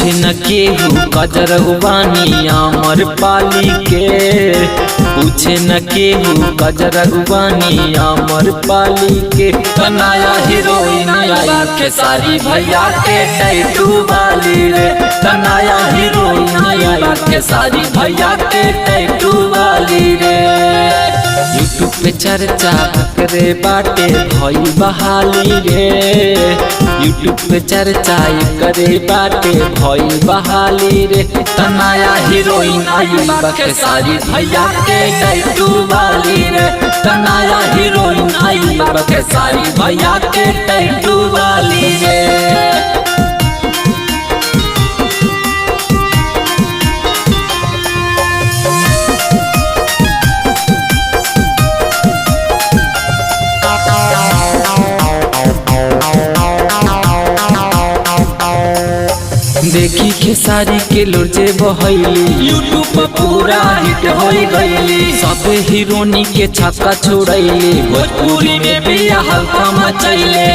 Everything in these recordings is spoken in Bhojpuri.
पूछे न केहू कजरगवानी अमर पाली के, पूछे न केहू कजरगवानी अमर पाली के। तनाया हीरोइन आई खेसारी भैया के टैटू वाली रे, तनाया हीरोइन आई खेसारी भैया के टैटू वाली रे। यूट्यूब पे चर्चा करे बाटे भई बहाली रे, यूट्यूब पे चर्चा करे बाटे भई बहाली रे। तनाया हीरोइन आई खेसारी भैया के टैटू वाली रे, तनाया हीरोइन आई खेसारी भैया के टैटू वाली रे। देखी खेसारी के लोजे बहैली यूट्यूब पर पूरा हिट हो गईली, सब हीरोनी के छक्का छोड़ैली, भोजपुरी में भी हल्का मचैले।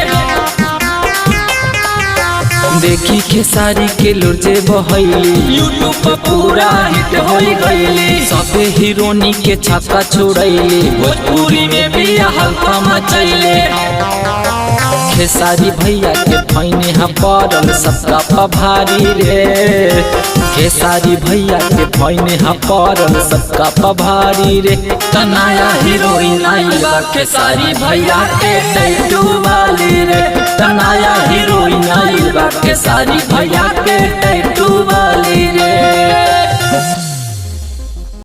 देखी खेसारी के लोजे बहैली यूट्यूब पर पूरा हिट हो गईली, सब हीरोनी के छक्का छोड़ैली, भोजपुरी में भी हल्का मचैले। खेसारी भैया के फैने हा पड़ल सबका पभारी रे, खेसारी भैया के फैने हा पड़ल सबका पभारी रे। तनाया हीरोइन आई खेसारी भैया के टैटू वाली रे, तनाया हीरोइन आई खेसारी भैया के टैटू वाली।